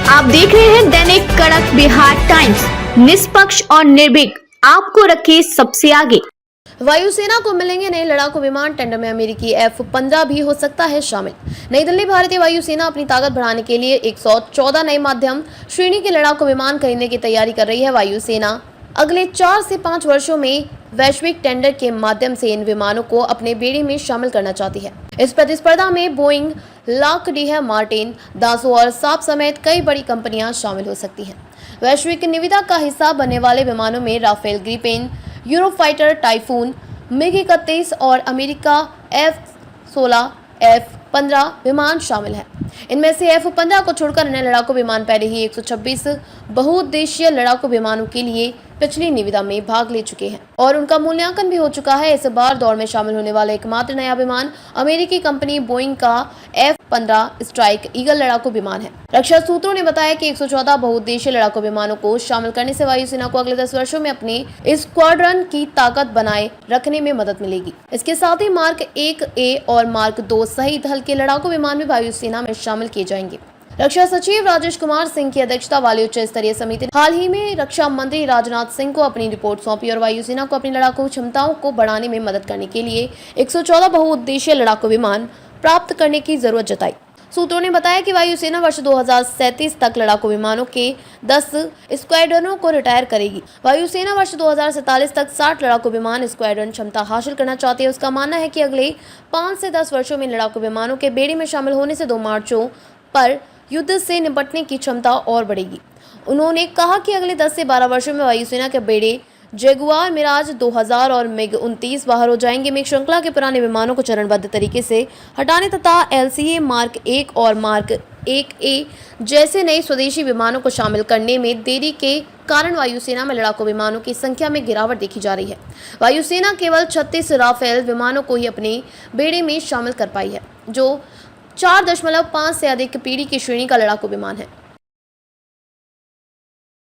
आप देख रहे हैं दैनिक कड़क बिहार टाइम्स, निष्पक्ष और निर्भीक, आपको रखे सबसे आगे। वायुसेना को मिलेंगे नए लड़ाकू विमान, टेंडर में अमेरिकी F-15 भी हो सकता है शामिल। नई दिल्ली। भारतीय वायुसेना अपनी ताकत बढ़ाने के लिए 114 नए मध्यम श्रेणी के लड़ाकू विमान खरीदने की तैयारी कर रही है। वायुसेना अगले 4 से 5 वर्षों में वैश्विक टेंडर के माध्यम से इन विमानों को अपने बेड़े में शामिल करना चाहती है। इस प्रतिस्पर्धा में बोइंग, लॉकहीड मार्टिन, दासो और साप समेत कई बड़ी कंपनियां शामिल हो सकती हैं। वैश्विक निविदा का हिस्सा बनने वाले विमानों में Rafale Gripen, Eurofighter typhoon, MiG-31 और अमेरिका F-16, F-15 विमान शामिल हैं। इनमें से F-15 को छोड़कर अन्य लड़ाकू विमान पहले ही 126 बहुउद्देशीय लड़ाकू विमानों के लिए पिछली निविदा में भाग ले चुके हैं और उनका मूल्यांकन भी हो चुका है। इस बार दौड़ में शामिल होने वाला एकमात्र नया विमान अमेरिकी कंपनी बोइंग का F-15 स्ट्राइक ईगल लड़ाकू विमान है। रक्षा सूत्रों ने बताया कि 114 बहुउद्देशीय लड़ाकू विमानों को शामिल करने से वायुसेना को अगले 10 वर्षों में अपनी स्क्वाड्रन की ताकत बनाए रखने में मदद मिलेगी। इसके साथ ही मार्क 1A और मार्क 2 सहित हल्के लड़ाकू विमान भी वायुसेना में शामिल किए जाएंगे। रक्षा सचिव राजेश कुमार सिंह की अध्यक्षता वाली उच्च स्तरीय समिति ने हाल ही में रक्षा मंत्री राजनाथ सिंह को अपनी रिपोर्ट सौंपी और वायुसेना को अपनी लड़ाकू क्षमताओं को बढ़ाने में मदद करने के लिए 114 बहुउद्देशीय लड़ाकू विमान प्राप्त करने की जरूरत जताई। सूत्रों ने बताया कि वायुसेना वर्ष 2037 तक लड़ाकू विमानों के 10 स्क्वाड्रनों को रिटायर करेगी। वायुसेना वर्ष 2047 तक 60 लड़ाकू विमान स्क्वाड्रन क्षमता हासिल करना चाहती है। उसका मानना है कि अगले 5 से 10 वर्षों में लड़ाकू विमानों के बेड़े में शामिल होने से 2 मार्चों पर युद्ध से निपटने की क्षमता और बढ़ेगी। उन्होंने कहा कि अगले 10 से 12 वर्षों में वायुसेना के बेड़े जगुआर मिराज 2000 और MiG-29 बाहर हो जाएंगे। मिग श्रृंखला के पुराने विमानों को चरणबद्ध तरीके से हटाने तथा LCA मार्क 1 और मार्क 1A जैसे नए स्वदेशी विमानों को शामिल करने में देरी के कारण वायुसेना में लड़ाकू विमानों की संख्या में गिरावट देखी जा रही है। वायुसेना केवल 36 राफेल विमानों को ही अपने बेड़े में शामिल कर पाई है, जो 4.5 से अधिक पीढ़ी की श्रेणी का लड़ाकू विमान है।